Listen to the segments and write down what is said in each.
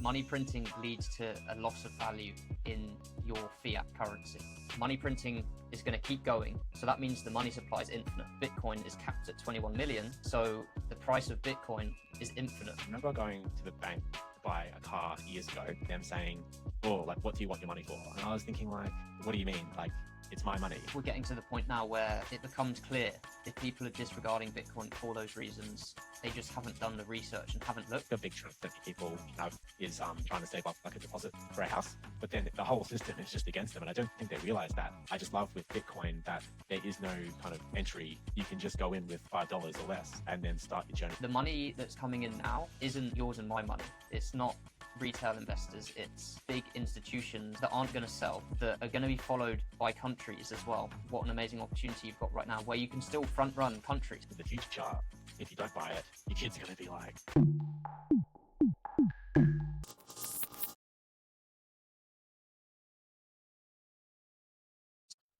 Money printing leads to a loss of value in your fiat currency. Money printing is going to keep going, so that means the money supply is infinite. Bitcoin is capped at 21 million, so the price of Bitcoin is infinite. I remember going to the bank to buy a car years ago, them saying, oh, like, what do you want your money for? And I was thinking, like, what do you mean? Like, it's my money. We're getting to the point now where it becomes clear if people are disregarding Bitcoin for those reasons, they just haven't done the research and haven't looked. The big trick that people have is trying to save up like a deposit for a house, but then the whole system is just against them, and I don't think they realize that. I just love with Bitcoin that there is no kind of entry. You can just go in with $5 or less and then start your journey. The money that's coming in now isn't yours and my money. It's not retail investors, it's big institutions that aren't going to sell, that are going to be followed by countries as well. What an amazing opportunity you've got right now where you can still front run countries. In the future, if you don't buy it, your kids are going to be like...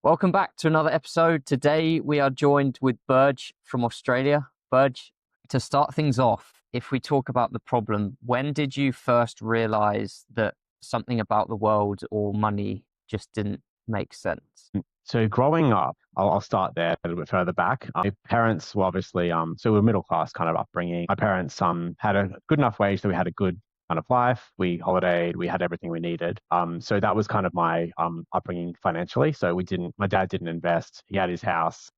Welcome back to another episode. Today we are joined with Burg from Australia. Burg, to start things off, if we talk about the problem, when did you first realize that something about the world or money just didn't make sense? So growing up, I'll start there a little bit further back. My parents were obviously, so we were middle class kind of upbringing. My parents had a good enough wage that we had a good kind of life. We holidayed, we had everything we needed. So that was kind of my upbringing financially. So my dad didn't invest. He had his house.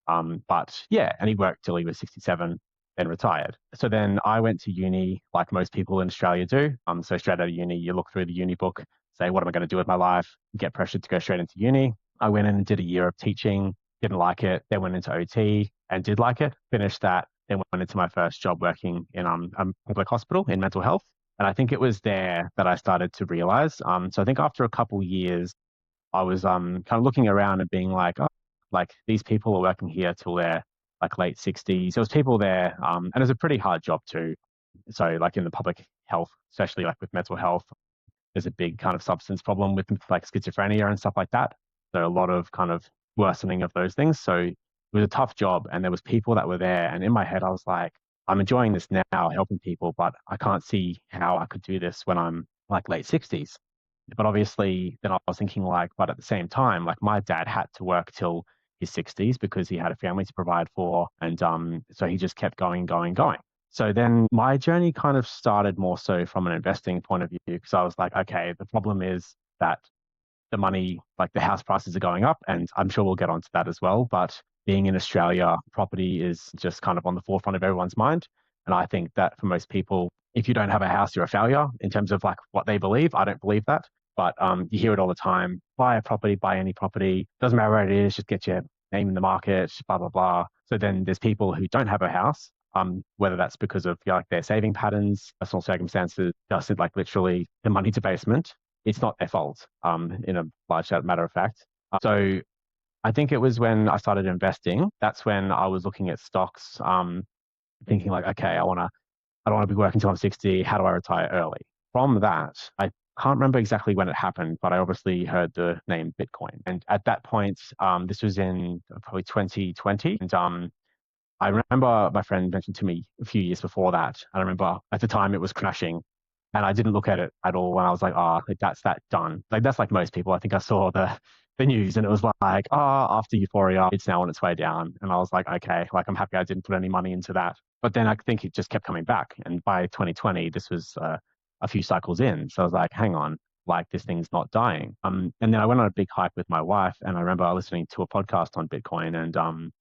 But yeah, and he worked till he was 67. Then retired. So then I went to uni like most people in Australia do. So straight out of uni, you look through the uni book, say, what am I going to do with my life? Get pressured to go straight into uni. I went in and did a year of teaching, didn't like it, then went into OT and did like it, finished that, then went into my first job working in a public hospital in mental health. And I think it was there that I started to realize. So I think after a couple of years, I was kind of looking around and being like, oh, like these people are working here till they're like late 60s. There was people there, and it was a pretty hard job too. So like in the public health, especially like with mental health, there's a big kind of substance problem with like schizophrenia and stuff like that. So a lot of kind of worsening of those things. So it was a tough job, and there was people that were there. And in my head, I was like, I'm enjoying this now, helping people, but I can't see how I could do this when I'm like late 60s. But obviously then I was thinking like, but at the same time, like my dad had to work till his 60s because he had a family to provide for. And so he just kept going. So then my journey kind of started more so from an investing point of view, because I was like, okay, the problem is that the money, like the house prices are going up, and I'm sure we'll get onto that as well. But being in Australia, property is just kind of on the forefront of everyone's mind. And I think that for most people, if you don't have a house, you're a failure in terms of like what they believe. I don't believe that. But you hear it all the time. Buy a property, buy any property. Doesn't matter where it is, just get your name in the market, blah, blah, blah. So then there's people who don't have a house, whether that's because of like their saving patterns, personal circumstances, just like literally the money debasement. It's not their fault in a large matter of fact. So I think it was when I started investing, that's when I was looking at stocks, thinking like, okay, I don't want to be working until I'm 60. How do I retire early? From that, I can't remember exactly when it happened, but I obviously heard the name Bitcoin. And at that point, this was in probably 2020. And I remember my friend mentioned to me a few years before that. And I remember at the time it was crashing, and I didn't look at it at all. And I was like, like that's that done. Like that's like most people. I think I saw the news and it was like, after euphoria, it's now on its way down. And I was like, okay, like I'm happy I didn't put any money into that. But then I think it just kept coming back. And by 2020, this was a few cycles in. So I was like, hang on, like this thing's not dying. And then I went on a big hike with my wife, and I remember listening to a podcast on Bitcoin, and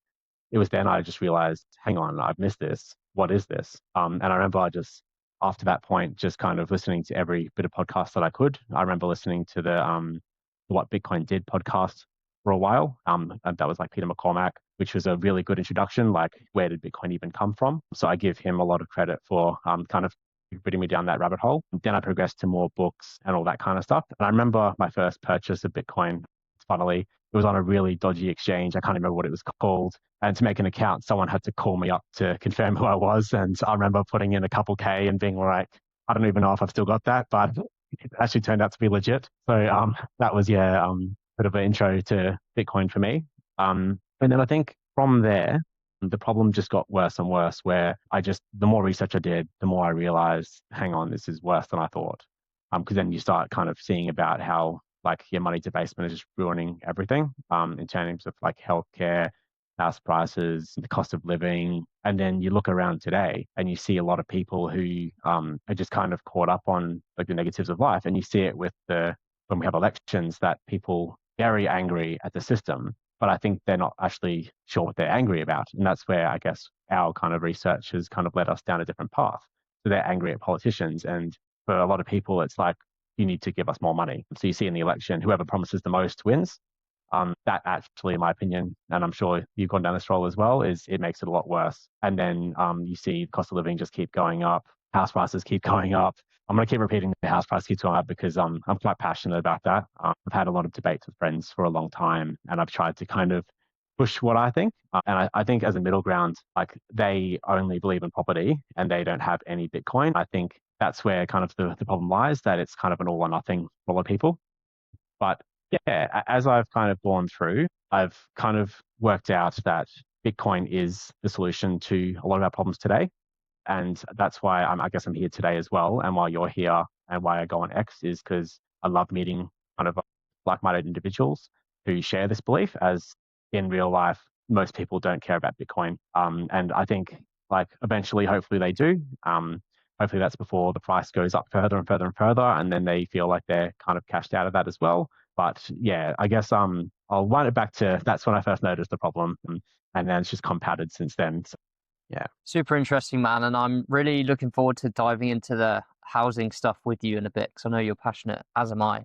it was then I just realized, hang on, I've missed this. What is this? And I remember I just, after that point, just kind of listening to every bit of podcast that I could. I remember listening to the What Bitcoin Did podcast for a while. And that was like Peter McCormack, which was a really good introduction. Like, where did Bitcoin even come from? So I give him a lot of credit for kind of putting me down that rabbit hole. Then I progressed to more books and all that kind of stuff. And I remember my first purchase of Bitcoin, funnily, it was on a really dodgy exchange. I can't remember what it was called. And to make an account, someone had to call me up to confirm who I was. And I remember putting in a couple K and being like, I don't even know if I've still got that, but it actually turned out to be legit. So that was, bit of an intro to Bitcoin for me. And then I think from there, the problem just got worse and worse, where the more research I did, the more I realized, hang on, this is worse than I thought. because then you start kind of seeing about how like your money debasement is just ruining everything in terms of like healthcare, house prices, the cost of living. And then you look around today and you see a lot of people who are just kind of caught up on like the negatives of life. And you see it with when we have elections, that people very angry at the system, but I think they're not actually sure what they're angry about. And that's where I guess our kind of research has kind of led us down a different path. So they're angry at politicians. And for a lot of people, it's like, you need to give us more money. So you see in the election, whoever promises the most wins. That actually, in my opinion, and I'm sure you've gone down this role as well, is it makes it a lot worse. And then you see cost of living just keep going up, house prices keep going up. I'm going to keep repeating the house price keeps going up because I'm quite passionate about that. I've had a lot of debates with friends for a long time, and I've tried to kind of push what I think. And I think as a middle ground, like they only believe in property and they don't have any Bitcoin. I think that's where kind of the problem lies, that it's kind of an all or nothing for a lot of people. But yeah, as I've kind of gone through, I've kind of worked out that Bitcoin is the solution to a lot of our problems today. And that's why I guess I'm here today as well. And why you're here and why I go on X is because I love meeting kind of like-minded individuals who share this belief, as in real life, most people don't care about Bitcoin. And I think like eventually, hopefully they do. Hopefully that's before the price goes up further and further and further, and then they feel like they're kind of cashed out of that as well. But yeah, I guess I'll wind it back to that's when I first noticed the problem, and then it's just compounded since then. So, yeah. Super interesting, man. And I'm really looking forward to diving into the housing stuff with you in a bit, because I know you're passionate, as am I.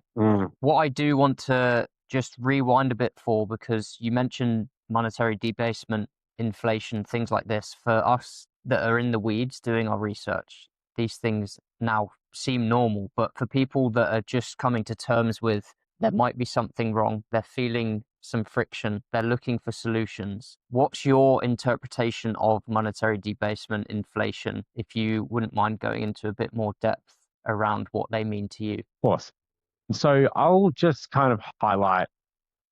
What I do want to just rewind a bit for, because you mentioned monetary debasement, inflation, things like this. For us that are in the weeds doing our research, these things now seem normal. But for people that are just coming to terms with there might be something wrong, they're feeling some friction, they're looking for solutions. What's your interpretation of monetary debasement, inflation, if you wouldn't mind going into a bit more depth around what they mean to you? Of course. So I'll just kind of highlight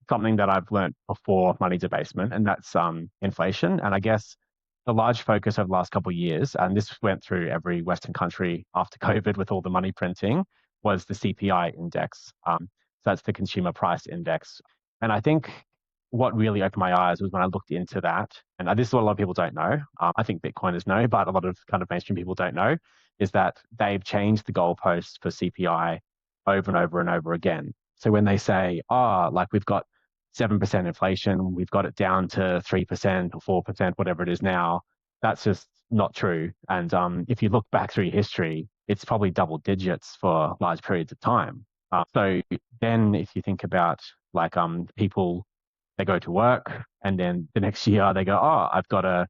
something that I've learned before money debasement, and that's inflation. And I guess the large focus over the last couple of years, and this went through every Western country after COVID with all the money printing, was the CPI index. So that's the consumer price index. And I think what really opened my eyes was when I looked into that. And this is what a lot of people don't know. I think Bitcoiners know, but a lot of kind of mainstream people don't know, is that they've changed the goalposts for CPI over and over and over again. So when they say, like we've got 7% inflation, we've got it down to 3% or 4%, whatever it is now, that's just not true. And if you look back through history, it's probably double digits for large periods of time. So then if you think about like people, they go to work and then the next year they go, I've got a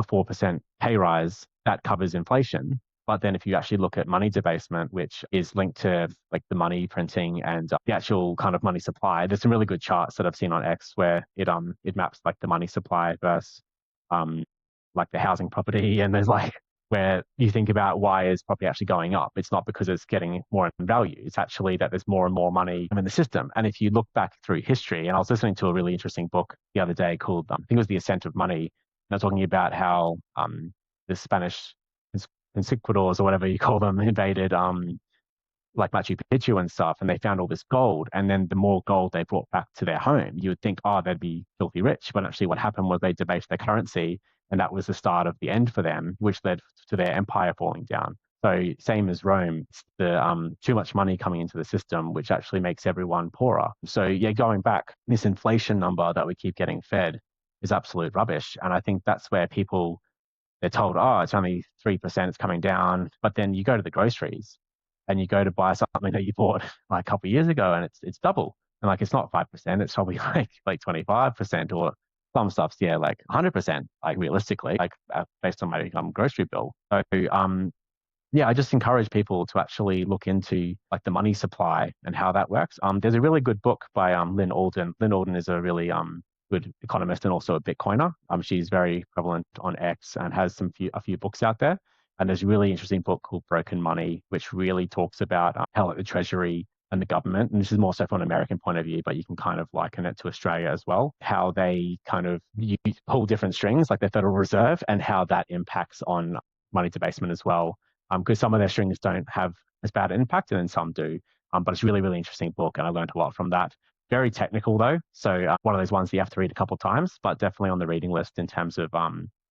4% pay rise, that covers inflation. But then if you actually look at money debasement, which is linked to like the money printing and the actual kind of money supply, there's some really good charts that I've seen on X where it maps like the money supply versus like the housing property, and there's like where you think about why is property actually going up. It's not because it's getting more in value. It's actually that there's more and more money in the system. And if you look back through history, and I was listening to a really interesting book the other day called, I think it was The Ascent of Money. And I was talking about how the Spanish conquistadors or whatever you call them invaded like Machu Picchu and stuff, and they found all this gold. And then the more gold they brought back to their home, you would think, they'd be filthy rich. But actually what happened was they debased their currency, and that was the start of the end for them, which led to their empire falling down. So same as Rome, it's the too much money coming into the system, which actually makes everyone poorer. So yeah, going back, this inflation number that we keep getting fed is absolute rubbish. And I think that's where people, they're told, it's only 3%, it's coming down. But then you go to the groceries and you go to buy something that you bought like a couple of years ago, and it's double. And like, it's not 5%, it's probably like 25%, or some stuff's, like 100%, like realistically, like based on my grocery bill. So, I just encourage people to actually look into like the money supply and how that works. There's a really good book by Lynn Alden. Lynn Alden is a really good economist and also a Bitcoiner. She's very prevalent on X and has a few books out there. And there's a really interesting book called Broken Money, which really talks about how the Treasury and the government, and this is more so from an American point of view, but you can kind of liken it to Australia as well, how they kind of pull different strings, like the Federal Reserve, and how that impacts on money debasement as well. because some of their strings don't have as bad an impact, and then some do. But it's a really, really interesting book, and I learned a lot from that. Very technical though, so one of those ones that you have to read a couple of times, but definitely on the reading list in terms of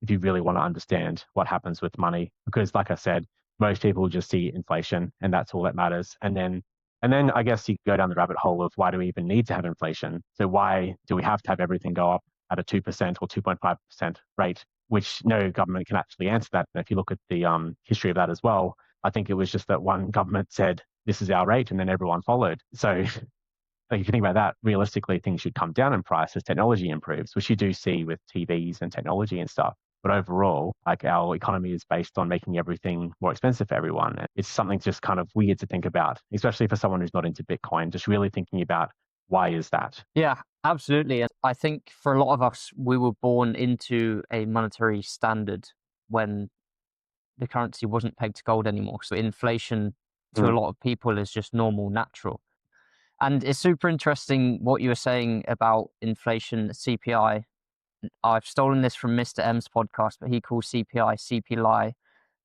if you really want to understand what happens with money, because like I said, most people just see inflation and that's all that matters. And then I guess you go down the rabbit hole of why do we even need to have inflation? So why do we have to have everything go up at a 2% or 2.5% rate, which no government can actually answer that. And if you look at the history of that as well, I think it was just that one government said, this is our rate, and then everyone followed. So if you think about that, realistically, things should come down in price as technology improves, which you do see with TVs and technology and stuff. But overall, like our economy is based on making everything more expensive for everyone. It's something just kind of weird to think about, especially for someone who's not into Bitcoin, just really thinking about why is that? Yeah, absolutely. And I think for a lot of us, we were born into a monetary standard when the currency wasn't pegged to gold anymore. So inflation to a lot of people is just normal, natural. And it's super interesting what you were saying about inflation, CPI. I've stolen this from Mr. M's podcast, but he calls CPI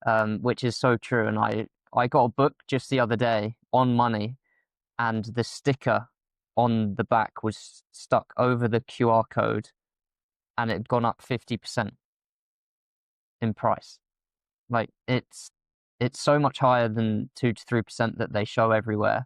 CPI, which is so true. And I got a book just the other day on money, and the sticker on the back was stuck over the QR code, and it had gone up 50% in price. Like it's so much higher than 2 to 3% that they show everywhere.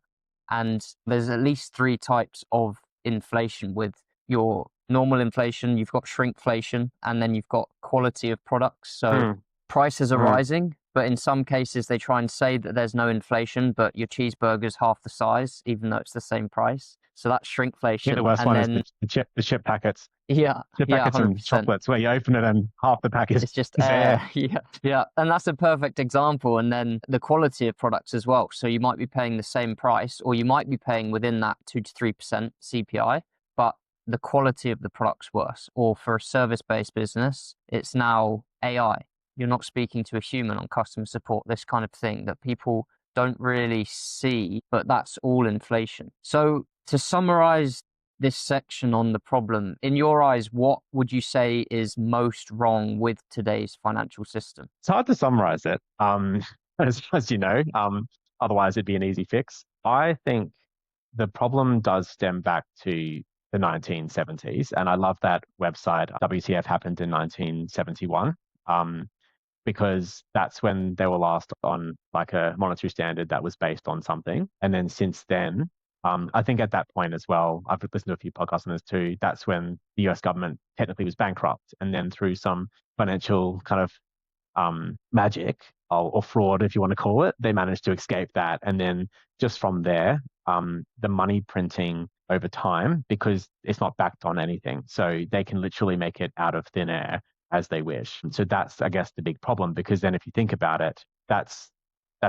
And there's at least 3 types of inflation. With your normal inflation, you've got shrinkflation, and then you've got quality of products. So prices are rising, but in some cases they try and say that there's no inflation, but your cheeseburger's half the size, even though it's the same price. So that's shrinkflation. Yeah, the worst and one then, is the chip packets. Yeah, Chip yeah, packets and 100%. chocolates where you open it and half the pack is It's just is air. Yeah. And that's a perfect example. And then the quality of products as well. So you might be paying the same price, or you might be paying within that 2 to 3% CPI, but the quality of the product's worse. Or for a service-based business, it's now AI. You're not speaking to a human on customer support, this kind of thing that people don't really see, but that's all inflation. So to summarize this section on the problem, in your eyes, what would you say is most wrong with today's financial system? It's hard to summarize it, as you know. Otherwise, it'd be an easy fix. I think the problem does stem back to the 1970s, and I love that website. WTF happened in 1971, because that's when they were last on like a monetary standard that was based on something. And then since then, I think at that point as well, I've listened to a few podcasts on this too. That's when the US government technically was bankrupt, and then through some financial kind of magic or fraud, if you want to call it, they managed to escape that. And then just from there, the money printing over time, because it's not backed on anything, so they can literally make it out of thin air as they wish. So that's, I guess, the big problem, because then if you think about it, that's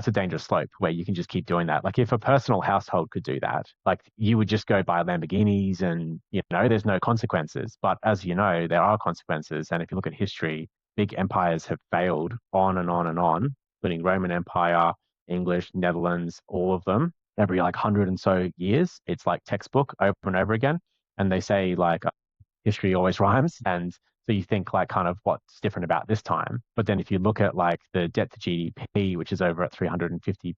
a dangerous slope where you can just keep doing that. Like if a personal household could do that, like you would just go buy Lamborghinis and, there's no consequences. But as you know, there are consequences. And if you look at history, big empires have failed on and on and on, including Roman Empire, English, Netherlands, all of them. Every like 100 and so years, it's like textbook over and over again. And they say like history always rhymes. And so you think like kind of what's different about this time. But then if you look at like the debt to GDP, which is over at 350%,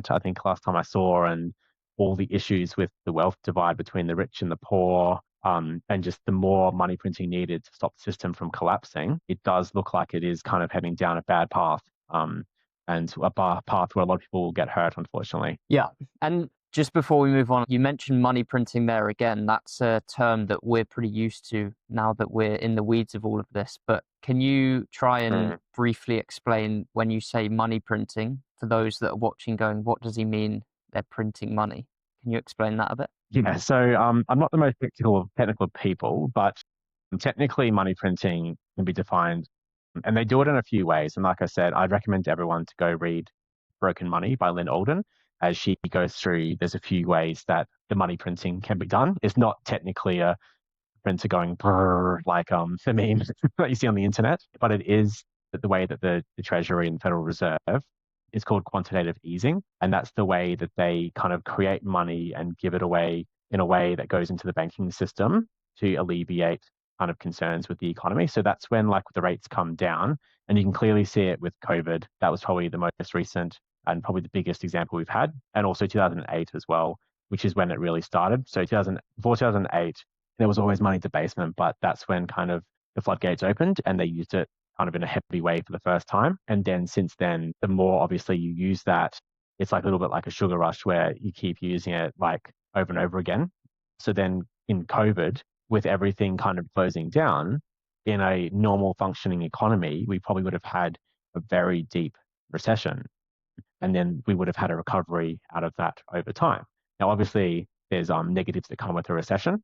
I think last time I saw, and all the issues with the wealth divide between the rich and the poor, and just the more money printing needed to stop the system from collapsing, it does look like it is kind of heading down a bad path, and a path where a lot of people will get hurt, unfortunately. Yeah. And just before we move on, you mentioned money printing there again. That's a term that we're pretty used to now that we're in the weeds of all of this. But can you try and briefly explain when you say money printing for those that are watching going, what does he mean they're printing money? Can you explain that a bit? Yeah, so I'm not the most technical people, but technically money printing can be defined, and they do it in a few ways. And like I said, I'd recommend to everyone to go read Broken Money by Lynn Alden, as she goes through, there's a few ways that the money printing can be done. It's not technically a printer going brrr, like the meme that you see on the internet, but it is the way that the Treasury and Federal Reserve is called quantitative easing. And that's the way that they kind of create money and give it away in a way that goes into the banking system to alleviate kind of concerns with the economy. So that's when like the rates come down And you can clearly see it with COVID. That was probably the most recent and probably the biggest example we've had. And also 2008 as well, which is when it really started. So before 2008, there was always money debasement, but that's when kind of the floodgates opened and they used it kind of in a heavy way for the first time. And then since then, the more obviously you use that, it's like a little bit like a sugar rush where you keep using it like over and over again. So then in COVID, with everything kind of closing down, in a normal functioning economy, we probably would have had a very deep recession. And then we would have had a recovery out of that over time. Now, obviously, there's negatives that come with a recession.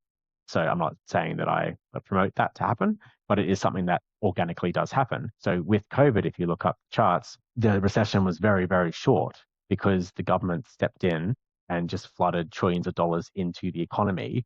So I'm not saying that I promote that to happen, but it is something that organically does happen. So with COVID, if you look up charts, the recession was very, very short because the government stepped in and just flooded trillions of dollars into the economy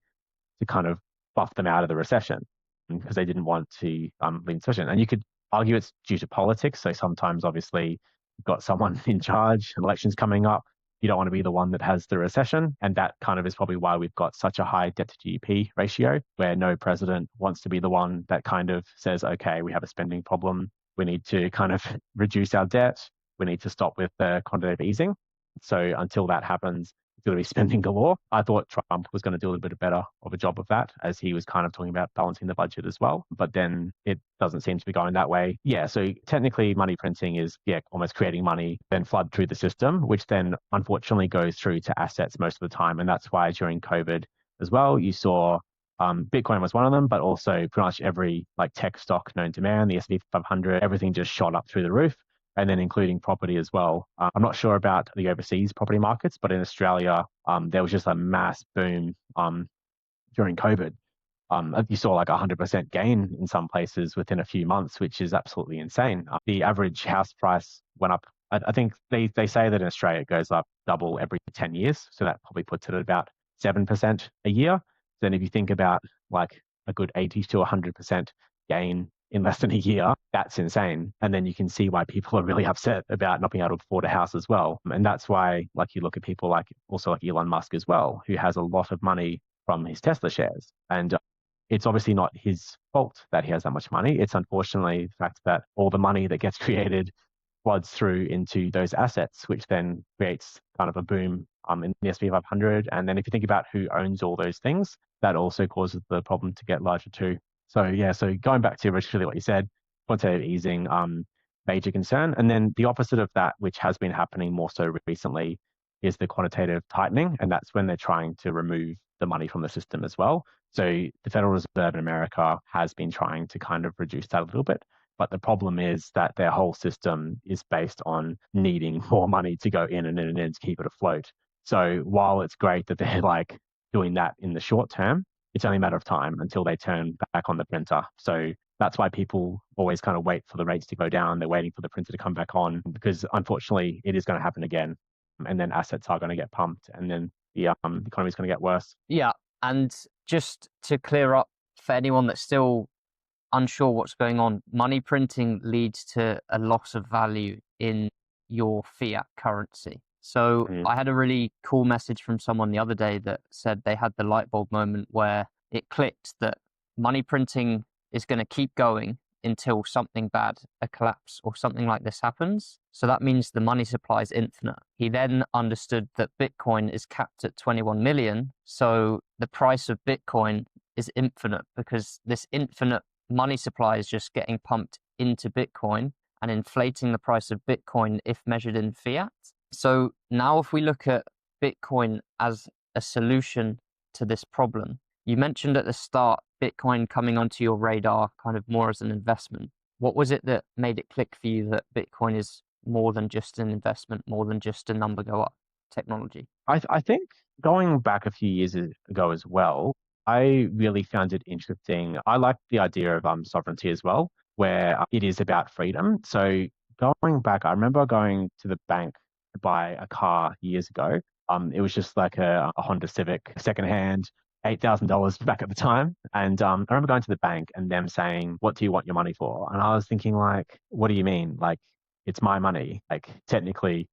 to kind of buff them out of the recession because they didn't want to be in recession. And you could argue it's due to politics. So sometimes, obviously, you've got someone in charge, elections coming up. You don't want to be the one that has the recession. And that kind of is probably why we've got such a high debt to GDP ratio, where no president wants to be the one that kind of says, okay, we have a spending problem. We need to kind of reduce our debt. We need to stop with the quantitative easing. So until that happens, it's going to be spending galore. I thought Trump was going to do a little bit better of a job of that, as he was kind of talking about balancing the budget as well. But then it doesn't seem to be going that way. Yeah, so technically money printing is, almost creating money, then flood through the system, which then unfortunately goes through to assets most of the time. And that's why during COVID as well, you saw Bitcoin was one of them, but also pretty much every like tech stock known to man, the S&P 500, everything just shot up through the roof. And then including property as well. I'm not sure about the overseas property markets, but in Australia, there was just a mass boom during COVID. You saw like 100% gain in some places within a few months, which is absolutely insane. The average house price went up. I think they say that in Australia it goes up double every 10 years. So that probably puts it at about 7% a year. Then if you think about like a good 80 to 100% gain in less than a year, that's insane. And then you can see why people are really upset about not being able to afford a house as well. And that's why, like, you look at people like Elon Musk as well, who has a lot of money from his Tesla shares. And it's obviously not his fault that he has that much money. It's unfortunately the fact that all the money that gets created floods through into those assets, which then creates kind of a boom in the S&P 500. And then if you think about who owns all those things, that also causes the problem to get larger too. So going back to originally what you said, quantitative easing, major concern. And then the opposite of that, which has been happening more so recently, is the quantitative tightening. And that's when they're trying to remove the money from the system as well. So the Federal Reserve in America has been trying to kind of reduce that a little bit. But the problem is that their whole system is based on needing more money to go in and to keep it afloat. So while it's great that they're like doing that in the short term, it's only a matter of time until they turn back on the printer. So that's why people always kind of wait for the rates to go down. They're waiting for the printer to come back on because unfortunately it is going to happen again. And then assets are going to get pumped and then the economy is going to get worse. Yeah. And just to clear up for anyone that's still unsure what's going on, money printing leads to a loss of value in your fiat currency. So I had a really cool message from someone the other day that said they had the light bulb moment where it clicked that money printing is going to keep going until something bad, a collapse or something like this happens. So that means the money supply is infinite. He then understood that Bitcoin is capped at 21 million. So the price of Bitcoin is infinite because this infinite money supply is just getting pumped into Bitcoin and inflating the price of Bitcoin if measured in fiat. So now if we look at Bitcoin as a solution to this problem, you mentioned at the start Bitcoin coming onto your radar kind of more as an investment. What was it that made it click for you that Bitcoin is more than just an investment, more than just a number go up technology? I think going back a few years ago as well, I really found it interesting. I like the idea of sovereignty as well, where it is about freedom. So going back, I remember going to the bank to buy a car years ago. It was just like a Honda Civic secondhand, $8,000 back at the time. And I remember going to the bank and them saying, "What do you want your money for?" And I was thinking like, what do you mean? Like, it's my money. Like, technically,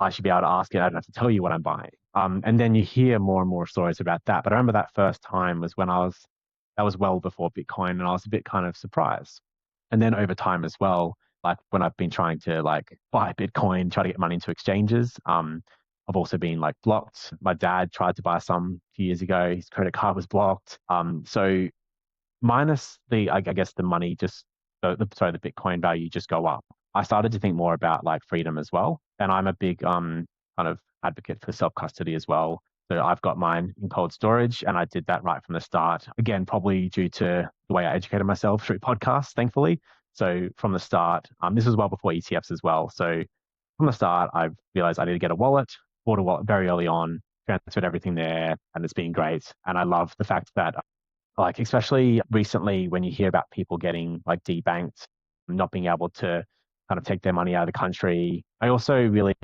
I should be able to ask it. I don't have to tell you what I'm buying. And then you hear more and more stories about that. But I remember that first time was when that was well before Bitcoin, and I was a bit kind of surprised. And then over time as well, like when I've been trying to like buy Bitcoin, try to get money into exchanges. I've also been like blocked. My dad tried to buy some a few years ago. His credit card was blocked. So minus the, I guess the money just, the Bitcoin value just go up. I started to think more about like freedom as well. And I'm a big kind of advocate for self custody as well. So I've got mine in cold storage and I did that right from the start. Again, probably due to the way I educated myself through podcasts, thankfully. So from the start, this was well before ETFs as well. So from the start, I realized I need to get a wallet, bought a wallet very early on, transferred everything there, and it's been great. And I love the fact that like especially recently when you hear about people getting like debanked, not being able to kind of take their money out of the country. I also really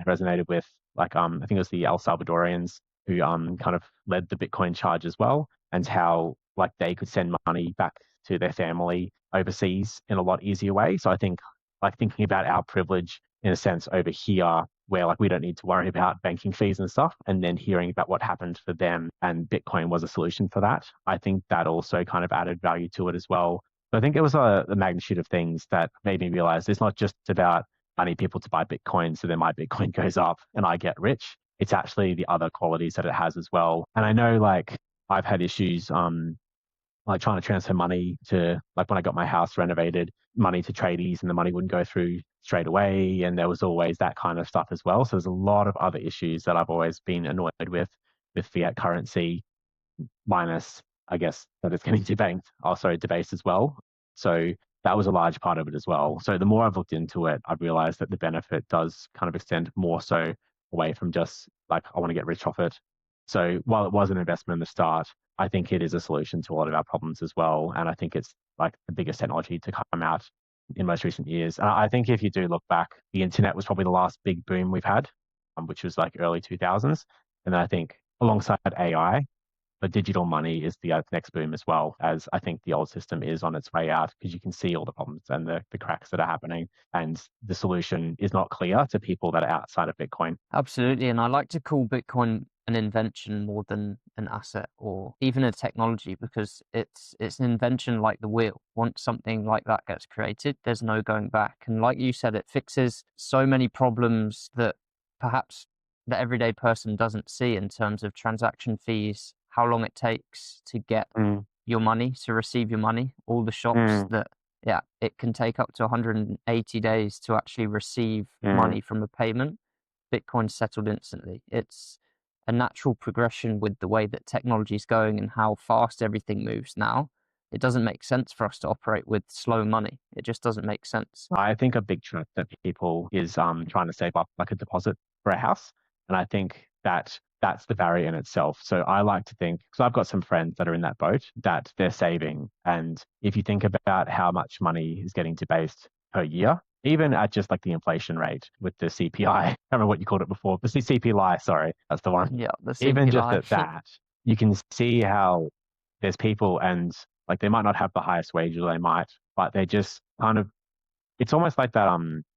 resonated with like I think it was the El Salvadorians who kind of led the Bitcoin charge as well, and how like they could send money back to their family overseas in a lot easier way. So I think like thinking about our privilege in a sense over here where like we don't need to worry about banking fees and stuff, and then hearing about what happened for them and Bitcoin was a solution for that. I think that also kind of added value to it as well. So I think it was the magnitude of things that made me realize it's not just about I need people to buy Bitcoin so then my Bitcoin goes up and I get rich. It's actually the other qualities that it has as well. And I know like I've had issues like trying to transfer money to like when I got my house renovated, money to tradies and the money wouldn't go through straight away. And there was always that kind of stuff as well. So there's a lot of other issues that I've always been annoyed with fiat currency, minus, I guess, that it's getting debanked, also debased as well. So that was a large part of it as well. So the more I've looked into it, I've realized that the benefit does kind of extend more so away from just like, I want to get rich off it. So while it was an investment in the start, I think it is a solution to a lot of our problems as well. And I think it's like the biggest technology to come out in most recent years. And I think if you do look back, the internet was probably the last big boom we've had, which was like early 2000s. And then I think alongside AI, but digital money is the next boom as well, as I think the old system is on its way out because you can see all the problems and the cracks that are happening. And the solution is not clear to people that are outside of Bitcoin. Absolutely. And I like to call Bitcoin an invention more than an asset or even a technology, because it's an invention like the wheel. Once something like that gets created, there's no going back. And like you said, it fixes so many problems that perhaps the everyday person doesn't see in terms of transaction fees, how long it takes to get your money, to receive your money, all the shops that, yeah, it can take up to 180 days to actually receive money from a payment. Bitcoin settled instantly. It's a natural progression with the way that technology is going and how fast everything moves now. It doesn't make sense for us to operate with slow money. It just doesn't make sense. I think a big trap that people is trying to save up like a deposit for a house. And I think that that's the barrier in itself. So I like to think, because I've got some friends that are in that boat, that they're saving. And if you think about how much money is getting debased per year, even at just like the inflation rate with the CPI, I don't remember what you called it before, the CPI, sorry, that's the one. Yeah, the CPI. Even just at that, you can see how there's people and like they might not have the highest wages, or they might, but they just kind of, it's almost like that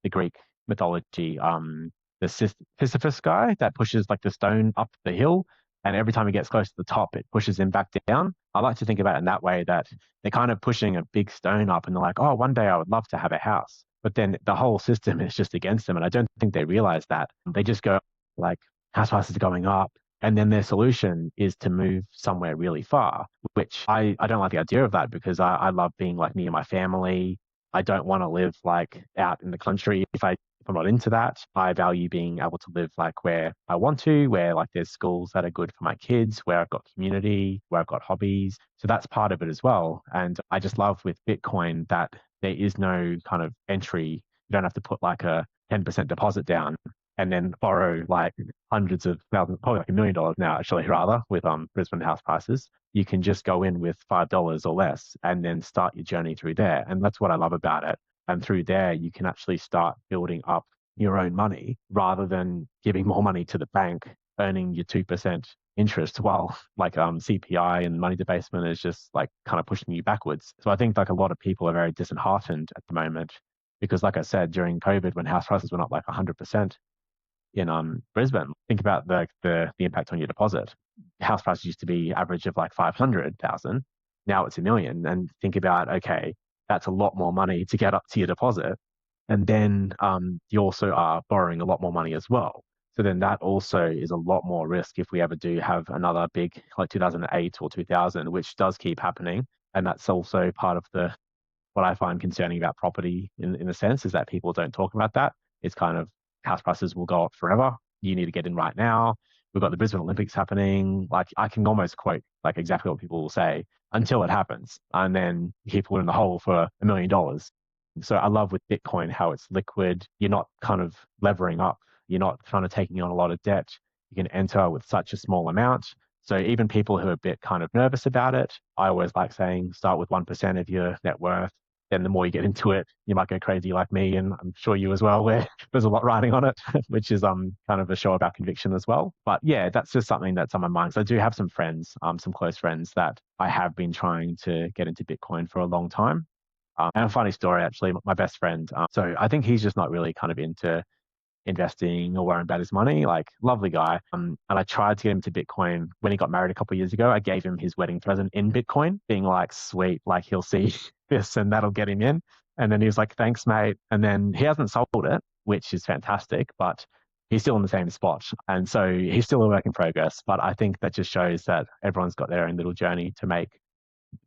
the Greek mythology, the Sisyphus guy that pushes like the stone up the hill, and every time he gets close to the top, it pushes him back down. I like to think about it in that way, that they're kind of pushing a big stone up and they're like, oh, one day I would love to have a house. But then the whole system is just against them. And I don't think they realize that. They just go like, house prices are going up. And then their solution is to move somewhere really far, which I don't like the idea of that, because I love being like near my family. I don't want to live like out in the country if I'm not into that. I value being able to live like where I want to, where like there's schools that are good for my kids, where I've got community, where I've got hobbies. So that's part of it as well. And I just love with Bitcoin that there is no kind of entry. You don't have to put like a 10% deposit down and then borrow like hundreds of thousands, probably like $1 million now, actually, rather, with Brisbane house prices. You can just go in with $5 or less and then start your journey through there. And that's what I love about it. And through there, you can actually start building up your own money rather than giving more money to the bank, earning your 2% interest, while like CPI and money debasement is just like kind of pushing you backwards. So I think like a lot of people are very disheartened at the moment because, like I said, during COVID, when house prices went up like 100%, in Brisbane, think about the impact on your deposit. House prices used to be average of like 500,000. Now it's $1 million. And think about, okay, that's a lot more money to get up to your deposit. And then you also are borrowing a lot more money as well. So then that also is a lot more risk if we ever do have another big, like 2008 or 2000, which does keep happening. And that's also part of the what I find concerning about property in a sense is that people don't talk about that. It's kind of house prices will go up forever. You need to get in right now. We've got the Brisbane Olympics happening. Like I can almost quote like exactly what people will say until it happens. And then people are in the hole for $1 million. So I love with Bitcoin how it's liquid. You're not kind of levering up. You're not kind of taking on a lot of debt. You can enter with such a small amount. So even people who are a bit kind of nervous about it, I always like saying start with 1% of your net worth. Then the more you get into it, you might go crazy like me, and I'm sure you as well, where there's a lot riding on it, which is kind of a show about conviction as well. But yeah, that's just something that's on my mind. So I do have some friends, some close friends that I have been trying to get into Bitcoin for a long time. And a funny story, actually, my best friend. So I think he's just not really kind of into investing or worrying about his money. Like, lovely guy. And I tried to get him to Bitcoin when he got married a couple of years ago. I gave him his wedding present in Bitcoin, being like, sweet, like he'll see this and that'll get him in. And then he was like, thanks, mate. And then he hasn't sold it, which is fantastic, but he's still in the same spot. And so he's still a work in progress. But I think that just shows that everyone's got their own little journey to make.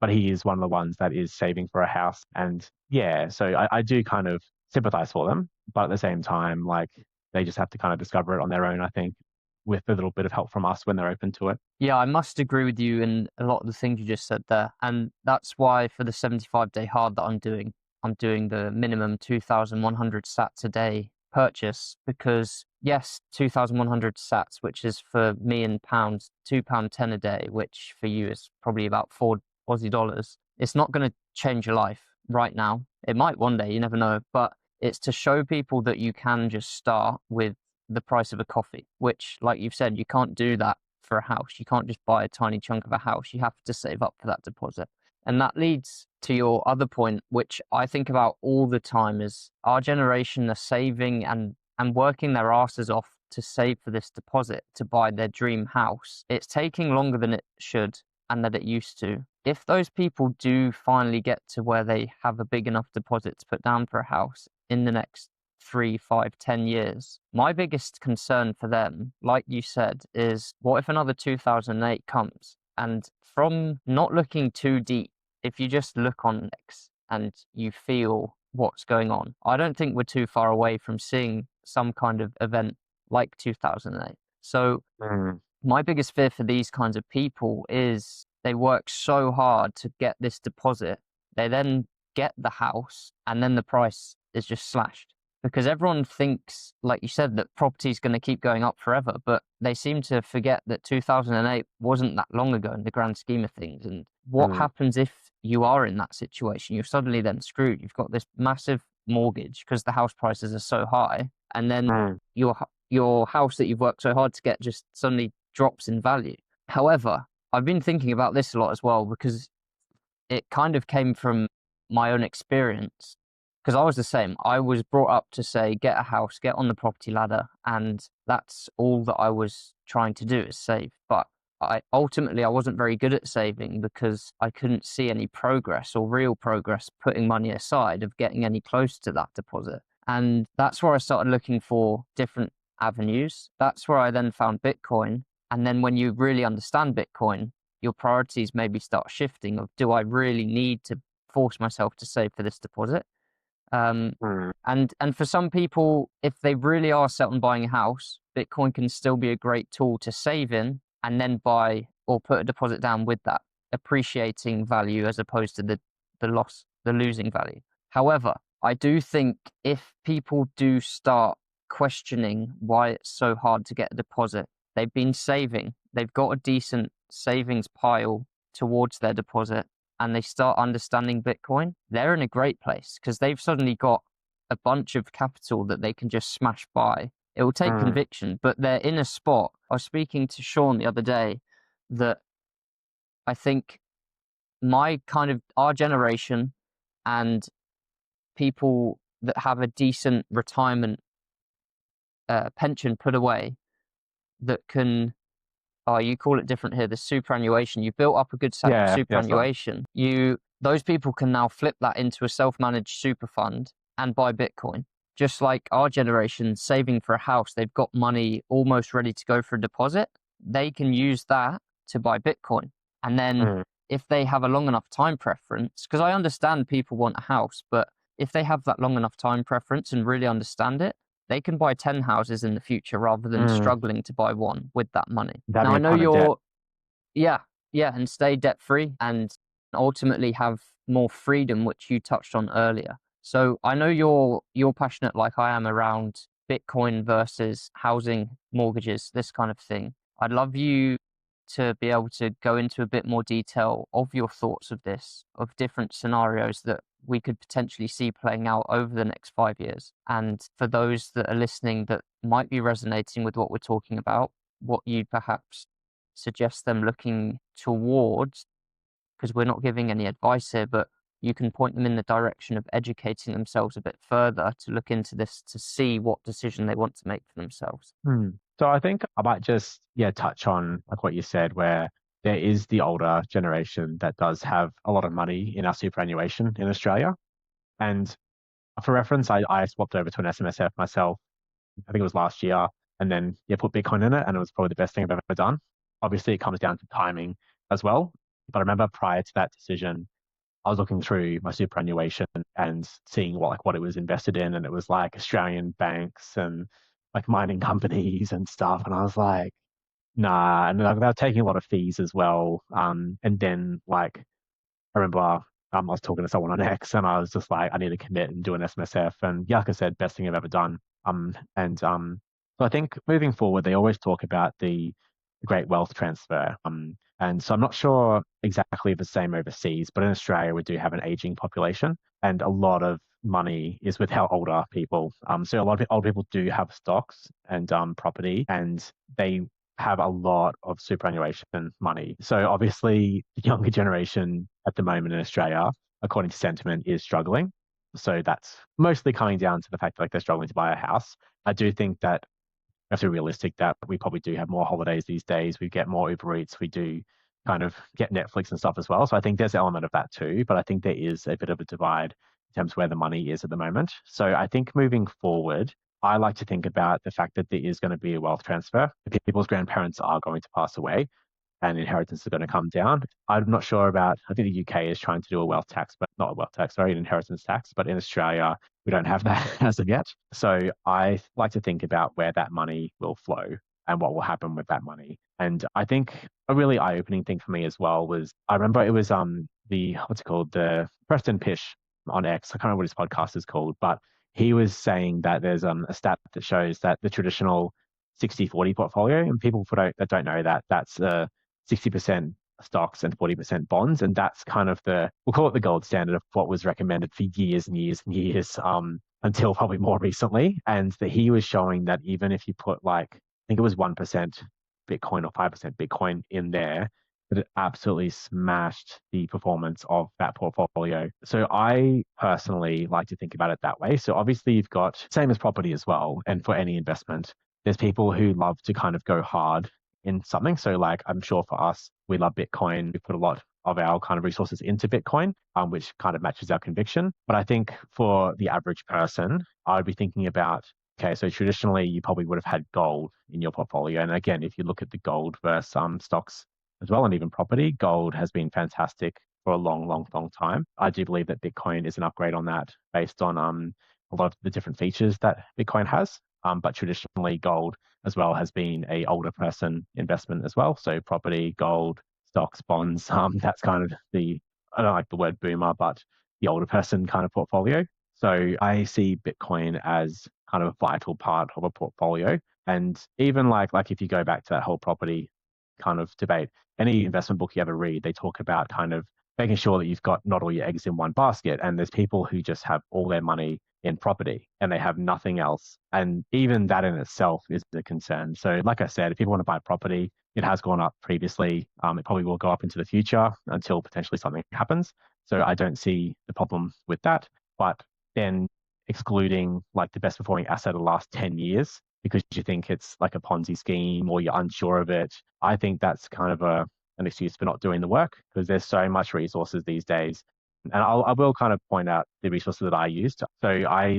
But he is one of the ones that is saving for a house. And yeah, so I do kind of sympathize for them. But at the same time, like they just have to kind of discover it on their own, I think, with a little bit of help from us when they're open to it. Yeah, I must agree with you in a lot of the things you just said there. And that's why for the 75-day hard that I'm doing the minimum 2,100 sats a day purchase, because yes, 2,100 sats, which is for me in pounds, £2.10 a day, which for you is probably about $4 Aussie. It's not going to change your life right now. It might one day, you never know, but it's to show people that you can just start with the price of a coffee, which, like you've said, you can't do that for a house. You can't just buy a tiny chunk of a house. You have to save up for that deposit. And that leads to your other point, which I think about all the time, is our generation are saving and working their asses off to save for this deposit to buy their dream house. It's taking longer than it should and that it used to. If those people do finally get to where they have a big enough deposit to put down for a house in the next 3, 5, 10 years, my biggest concern for them, like you said, is what if another 2008 comes? And from not looking too deep, if you just look on X and you feel what's going on, I don't think we're too far away from seeing some kind of event like 2008. So my biggest fear for these kinds of people is they work so hard to get this deposit. They then get the house and then the price is just slashed. Because everyone thinks, like you said, that property is going to keep going up forever, but they seem to forget that 2008 wasn't that long ago in the grand scheme of things. And what happens if you are in that situation? You're suddenly then screwed. You've got this massive mortgage because the house prices are so high, and then your house that you've worked so hard to get just suddenly drops in value. However, I've been thinking about this a lot as well, because it kind of came from my own experience. Because I was the same. I was brought up to say, get a house, get on the property ladder. And that's all that I was trying to do, is save. But ultimately, I wasn't very good at saving because I couldn't see any progress or real progress putting money aside of getting any close to that deposit. And that's where I started looking for different avenues. That's where I then found Bitcoin. And then when you really understand Bitcoin, your priorities maybe start shifting of, do I really need to force myself to save for this deposit? And for some people, if they really are set on buying a house, Bitcoin can still be a great tool to save in and then buy or put a deposit down with that appreciating value as opposed to the losing value. However, I do think if people do start questioning why it's so hard to get a deposit, they've been saving, they've got a decent savings pile towards their deposit, and they start understanding Bitcoin, they're in a great place because they've suddenly got a bunch of capital that they can just smash by. It will take conviction, but they're in a spot. I was speaking to Sean the other day that I think our generation and people that have a decent retirement pension put away that can, you call it different here, the superannuation. You built up a good superannuation. Those people can now flip that into a self-managed super fund and buy Bitcoin. just like our generation saving for a house, they've got money almost ready to go for a deposit. They can use that to buy Bitcoin. And then if they have a long enough time preference, because I understand people want a house, but if they have that long enough time preference and really understand it, they can buy 10 houses in the future rather than struggling to buy one with that money. Having Now, I a know ton of debt. yeah, and stay debt free and ultimately have more freedom, which you touched on earlier. So I know you're passionate like I am around Bitcoin versus housing, mortgages, this kind of thing. I'd love you to be able to go into a bit more detail of your thoughts of this, of different scenarios that we could potentially see playing out over the next 5 years. And for those that are listening that might be resonating with what we're talking about, what you'd perhaps suggest them looking towards, because we're not giving any advice here, but you can point them in the direction of educating themselves a bit further to look into this to see what decision they want to make for themselves. So I think I might just touch on like what you said, where there is the older generation that does have a lot of money in our superannuation in Australia. And for reference, I swapped over to an SMSF myself. I think it was last year, and then put Bitcoin in it, and it was probably the best thing I've ever done. Obviously, it comes down to timing as well. But I remember prior to that decision, I was looking through my superannuation and seeing what it was invested in, and it was like Australian banks and like mining companies and stuff. And I was like, nah, and they were taking a lot of fees as well. And then like I remember I was talking to someone on X, and I was just like, I need to commit and do an SMSF. And like I said, best thing I've ever done. So I think moving forward, they always talk about the great wealth transfer. And so I'm not sure exactly the same overseas, but in Australia, we do have an aging population, and a lot of money is with our older people. So a lot of old people do have stocks and property, and they have a lot of superannuation money. So obviously, the younger generation at the moment in Australia, according to sentiment, is struggling. So that's mostly coming down to the fact that they're struggling to buy a house. I do think that we have to be realistic that we probably do have more holidays these days. We get more Uber Eats. We do kind of get Netflix and stuff as well. So I think there's an element of that too. But I think there is a bit of a divide in terms of where the money is at the moment. So I think moving forward, I like to think about the fact that there is going to be a wealth transfer. People's grandparents are going to pass away, and inheritance is going to come down. I'm not sure about, I think the UK is trying to do a wealth tax, but not a wealth tax, sorry, an inheritance tax. But in Australia, we don't have that as of yet. So I like to think about where that money will flow and what will happen with that money. And I think a really eye-opening thing for me as well was, I remember it was the Preston Pish on X. I can't remember what his podcast is called, but he was saying that there's a stat that shows that the traditional 60-40 portfolio, and people that don't know that, that's 60% stocks and 40% bonds. And that's kind of we'll call it the gold standard of what was recommended for years and years and years, until probably more recently. And that he was showing that even if you put I think it was 1% Bitcoin or 5% Bitcoin in there, that it absolutely smashed the performance of that portfolio. So I personally like to think about it that way. So obviously you've got, same as property as well, and for any investment, there's people who love to kind of go hard in something. So I'm sure for us, we love Bitcoin. We put a lot of our kind of resources into Bitcoin, which kind of matches our conviction. But I think for the average person, I would be thinking about, okay, so traditionally you probably would have had gold in your portfolio. And again, if you look at the gold versus stocks as well, and even property, gold has been fantastic for a long, long, long time. I do believe that Bitcoin is an upgrade on that based on a lot of the different features that Bitcoin has. But traditionally, gold as well has been a older person investment as well. So property, gold, stocks, bonds. That's kind of I don't like the word boomer, but the older person kind of portfolio. So I see Bitcoin as kind of a vital part of a portfolio. And even like if you go back to that whole property kind of debate, any investment book you ever read, they talk about kind of making sure that you've got not all your eggs in one basket. And there's people who just have all their money in property and they have nothing else. And even that in itself is a concern. So like I said, if people want to buy property, it has gone up previously. It probably will go up into the future until potentially something happens. So I don't see the problem with that. But then excluding the best performing asset of the last 10 years because you think it's like a Ponzi scheme or you're unsure of it, I think that's kind of an excuse for not doing the work because there's so much resources these days. And I will kind of point out the resources that I used. So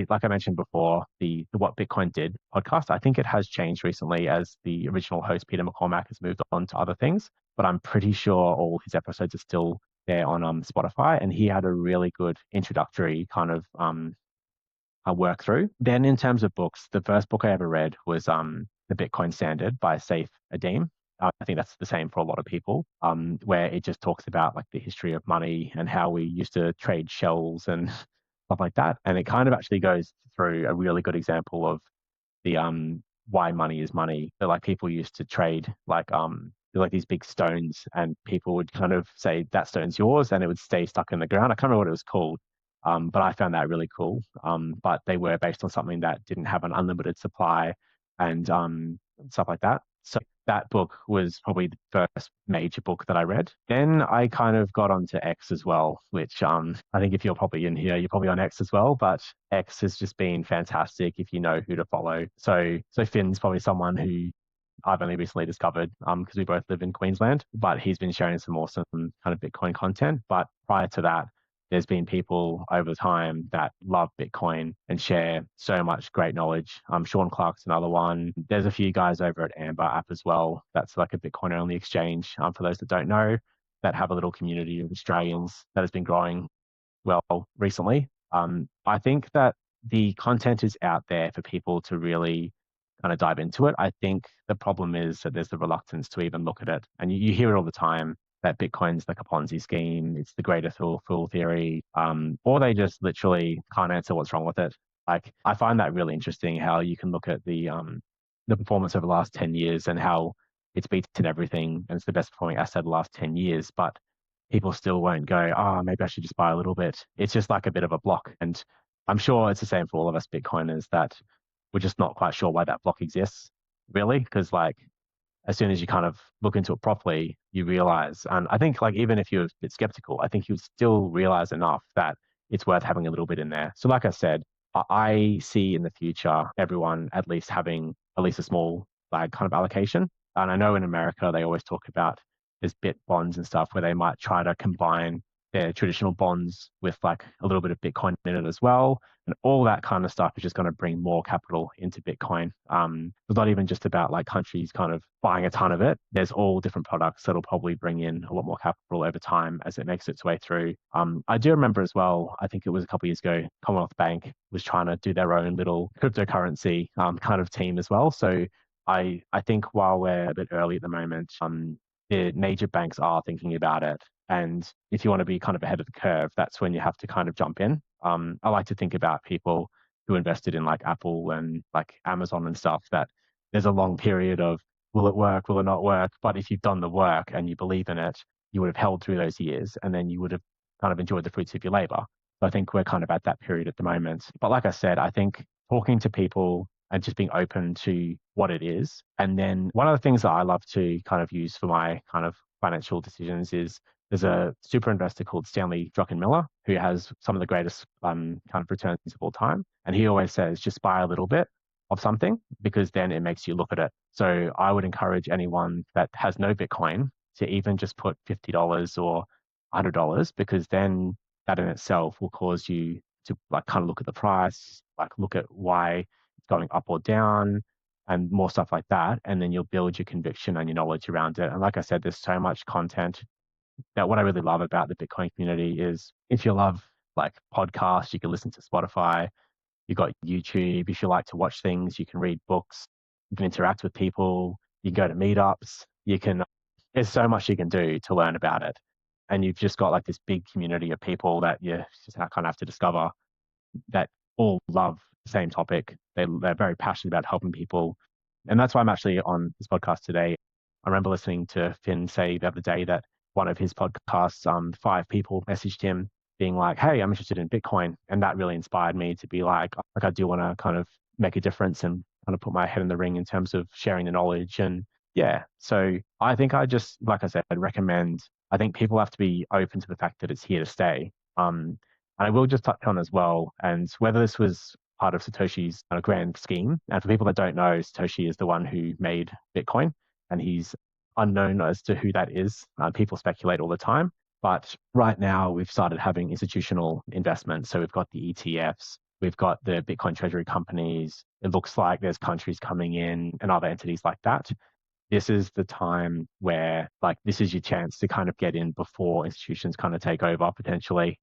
like I mentioned before, the What Bitcoin Did podcast, I think it has changed recently as the original host, Peter McCormack, has moved on to other things. But I'm pretty sure all his episodes are still there on Spotify. And he had a really good introductory kind of work through. Then in terms of books, the first book I ever read was The Bitcoin Standard by Saif Adeem. I think that's the same for a lot of people, where it just talks about like the history of money and how we used to trade shells and stuff like that. And it kind of actually goes through a really good example of the why money is money. So like people used to trade like these big stones, and people would kind of say that stone's yours, and it would stay stuck in the ground. I can't remember what it was called, but I found that really cool. But they were based on something that didn't have an unlimited supply and stuff like that. So that book was probably the first major book that I read. Then I kind of got onto X as well, which I think if you're probably in here, you're probably on X as well. But X has just been fantastic if you know who to follow. So Finn's probably someone who I've only recently discovered because we both live in Queensland, but he's been sharing some awesome kind of Bitcoin content. But prior to that, there's been people over time that love Bitcoin and share so much great knowledge. Sean Clark's another one. There's a few guys over at Amber app as well. That's like a Bitcoin only exchange. For those that don't know, that have a little community of Australians that has been growing well recently. I think that the content is out there for people to really kind of dive into it. I think the problem is that there's the reluctance to even look at it. And you hear it all the time that Bitcoin's like a Ponzi scheme, it's the greater fool theory, or they just literally can't answer what's wrong with it. Like I find that really interesting how you can look at the performance over the last 10 years and how it's beaten everything and it's the best performing asset of the last 10 years, but people still won't go, oh, maybe I should just buy a little bit. It's just like a bit of a block. And I'm sure it's the same for all of us Bitcoiners that we're just not quite sure why that block exists, really, because like as soon as you kind of look into it properly, you realize, and I think like even if you're a bit skeptical, I think you still realize enough that it's worth having a little bit in there. So like I said, I see in the future everyone at least having at least a small like kind of allocation. And I know in America they always talk about there's bit bonds and stuff where they might try to combine their traditional bonds with like a little bit of Bitcoin in it as well. And all that kind of stuff is just going to bring more capital into Bitcoin. It's not even just about like countries kind of buying a ton of it. There's all different products that'll probably bring in a lot more capital over time as it makes its way through. I do remember as well, I think it was a couple of years ago, Commonwealth Bank was trying to do their own little cryptocurrency kind of team as well. So I think while we're a bit early at the moment, the major banks are thinking about it. And if you want to be kind of ahead of the curve, that's when you have to kind of jump in. I like to think about people who invested in like Apple and like Amazon and stuff that there's a long period of will it work, will it not work? But if you've done the work and you believe in it, you would have held through those years and then you would have kind of enjoyed the fruits of your labor. So I think we're kind of at that period at the moment. But like I said, I think talking to people and just being open to what it is. And then one of the things that I love to kind of use for my kind of financial decisions is there's a super investor called Stanley Druckenmiller who has some of the greatest kind of returns of all time. And he always says, just buy a little bit of something because then it makes you look at it. So I would encourage anyone that has no Bitcoin to even just put $50 or $100 because then that in itself will cause you to like kind of look at the price, like look at why it's going up or down and more stuff like that. And then you'll build your conviction and your knowledge around it. And like I said, there's so much content that what I really love about the Bitcoin community is if you love like podcasts, you can listen to Spotify, you've got YouTube. If you like to watch things, you can read books, you can interact with people, you can go to meetups, there's so much you can do to learn about it. And you've just got like this big community of people that you just kind of have to discover that all love the same topic. They're very passionate about helping people. And that's why I'm actually on this podcast today. I remember listening to Finn say the other day that one of his podcasts, 5 people messaged him being like, hey, I'm interested in Bitcoin. And that really inspired me to be like I do want to kind of make a difference and kind of put my head in the ring in terms of sharing the knowledge. And yeah, so I think like I said, I'd recommend, I think people have to be open to the fact that it's here to stay. And I will just touch on as well, and whether this was part of Satoshi's kind of grand scheme. And for people that don't know, Satoshi is the one who made Bitcoin and he's unknown as to who that is. People speculate all the time. But right now, we've started having institutional investment. So we've got the ETFs, we've got the Bitcoin treasury companies. It looks like there's countries coming in and other entities like that. This is the time where, like, this is your chance to kind of get in before institutions kind of take over potentially.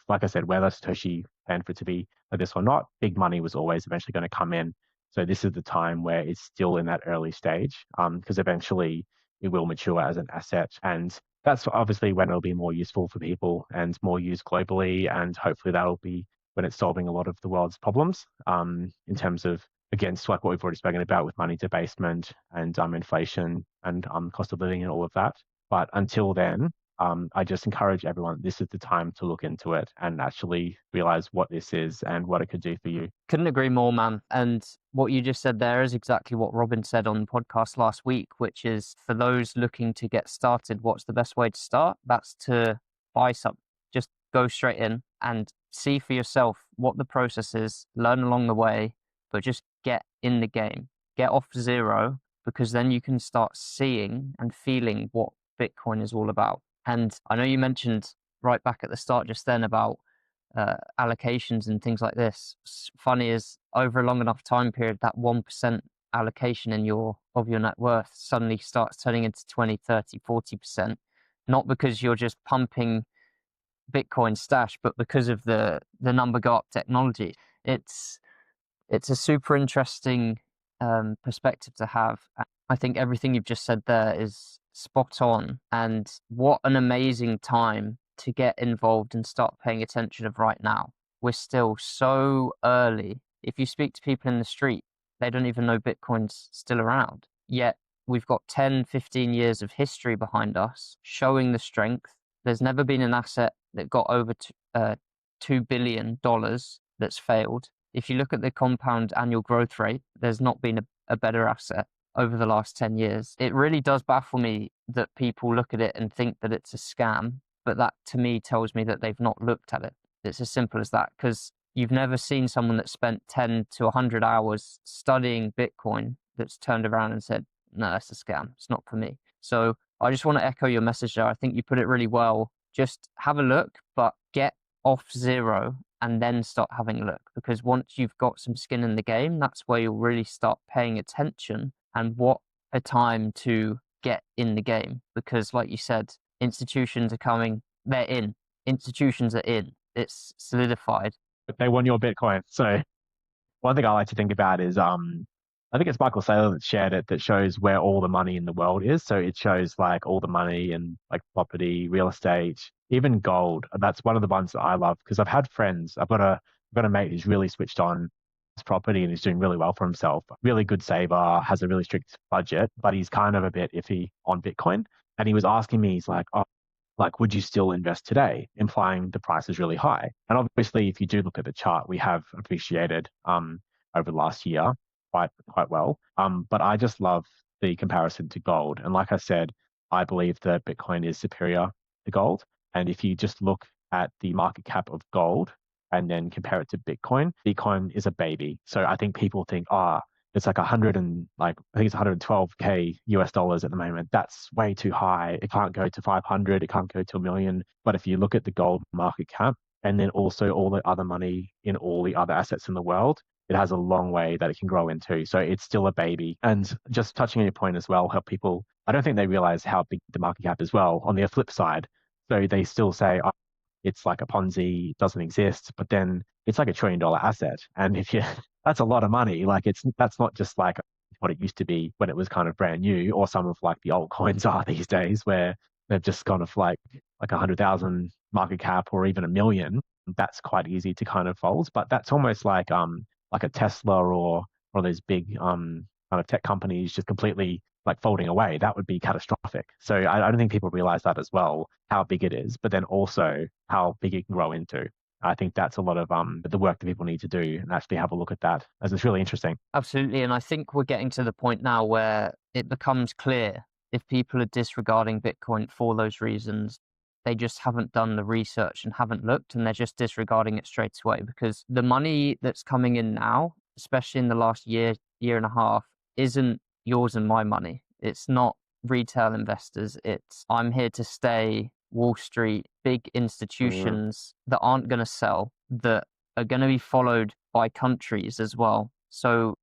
Like I said, whether Satoshi planned for it to be like this or not, big money was always eventually going to come in. So this is the time where it's still in that early stage, because eventually it will mature as an asset. And that's obviously when it'll be more useful for people and more used globally. And hopefully that'll be when it's solving a lot of the world's problems, in terms of, against like what we've already spoken about with money debasement and inflation and cost of living and all of that. But until then, I just encourage everyone, this is the time to look into it and actually realize what this is and what it could do for you. Couldn't agree more, man. And what you just said there is exactly what Robin said on the podcast last week, which is for those looking to get started, what's the best way to start? That's to buy something. Just go straight in and see for yourself what the process is, learn along the way, but just get in the game, get off zero, because then you can start seeing and feeling what Bitcoin is all about. And I know you mentioned right back at the start just then about allocations and things like this. Funny is, over a long enough time period, that 1% allocation in your net worth suddenly starts turning into 20, 30, 40%, not because you're just pumping Bitcoin stash, but because of the number go up technology. It's a super interesting perspective to have. I think everything you've just said there is spot on, and what an amazing time to get involved and start paying attention of right now. We're still so early. If you speak to people in the street, they don't even know Bitcoin's still around. Yet we've got 10, 15 years of history behind us showing the strength. There's never been an asset that got over $2 billion that's failed. If you look at the compound annual growth rate, there's not been a better asset over the last 10 years. It really does baffle me that people look at it and think that it's a scam, but that to me tells me that they've not looked at it. It's as simple as that, because you've never seen someone that spent 10 to 100 hours studying Bitcoin that's turned around and said, no, that's a scam. It's not for me. So I just want to echo your message there. I think you put it really well. Just have a look, but get off zero and then start having a look, because once you've got some skin in the game, that's where you'll really start paying attention. And what a time to get in the game, because like you said, institutions are coming, they're in. Institutions are in. It's solidified. But they want your Bitcoin. So one thing I like to think about is, I think it's Michael Saylor that shared it, that shows where all the money in the world is. So it shows like all the money in like property, real estate, even gold. That's one of the ones that I love, because I've had friends. I've got a mate who's really switched on his property and he's doing really well for himself. Really good saver, has a really strict budget, but he's kind of a bit iffy on Bitcoin. And he was asking me, he's like, oh, like, would you still invest today? Implying the price is really high. And obviously, if you do look at the chart, we have appreciated over the last year quite well. But I just love the comparison to gold. And like I said, I believe that Bitcoin is superior to gold. And if you just look at the market cap of gold and then compare it to Bitcoin, Bitcoin is a baby. So I think people think, it's like 100 and like, I think it's 112K US dollars at the moment. That's way too high. It can't go to 500. It can't go to $1 million. But if you look at the gold market cap and then also all the other money in all the other assets in the world, it has a long way that it can grow into. So it's still a baby. And just touching on your point as well, how people, I don't think they realize how big the market cap is well on the flip side. So they still say, it's like a Ponzi, doesn't exist, but then it's like $1 trillion asset. And if you, that's a lot of money. Like that's not just like what it used to be when it was kind of brand new, or some of like the old coins are these days, where they've just kind of like 100,000 market cap or even $1 million. That's quite easy to kind of fold, but that's almost like a Tesla or one of those big kind of tech companies just completely like folding away. That would be catastrophic. So I don't think people realize that as well, how big it is, but then also how big it can grow into. I think that's a lot of the work that people need to do and actually have a look at that, as it's really interesting. Absolutely. And I think we're getting to the point now where it becomes clear, if people are disregarding Bitcoin for those reasons, they just haven't done the research and haven't looked, and they're just disregarding it straight away, because the money that's coming in now, especially in the last year and a half, isn't yours and my money. It's not retail investors. It's I'm here to stay. Wall Street, big institutions that aren't going to sell, that are going to be followed by countries as well. So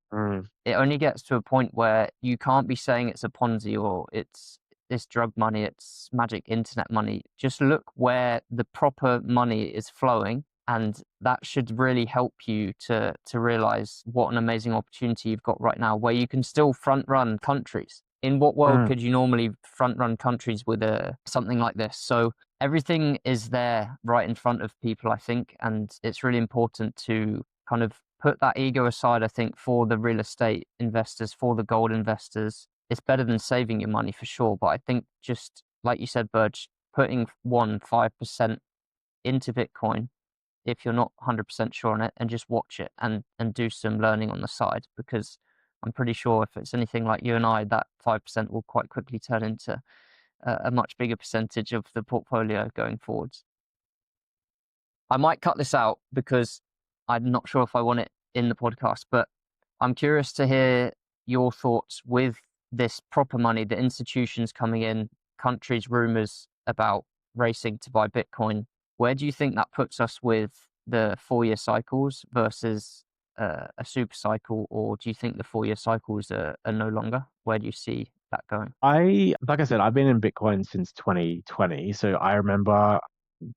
it only gets to a point where you can't be saying it's a Ponzi or it's this drug money, it's magic internet money. Just look where the proper money is flowing, and that should really help you to realize what an amazing opportunity you've got right now, where you can still front run countries. In what world could you normally front run countries with something like this? So everything is there right in front of people, I think, and it's really important to kind of put that ego aside, I think, for the real estate investors, for the gold investors. It's better than saving your money for sure. But I think just like you said, Burge, putting 5% into Bitcoin, if you're not 100% sure on it, and just watch it and do some learning on the side, because I'm pretty sure if it's anything like you and I, that 5% will quite quickly turn into a much bigger percentage of the portfolio going forwards. I might cut this out because I'm not sure if I want it in the podcast, but I'm curious to hear your thoughts with this proper money, the institutions coming in, countries' rumors about racing to buy Bitcoin. Where do you think that puts us with the 4-year cycles versus a super cycle, or do you think the 4-year cycles are no longer? Where do you see that going? Like I said, I've been in Bitcoin since 2020. So I remember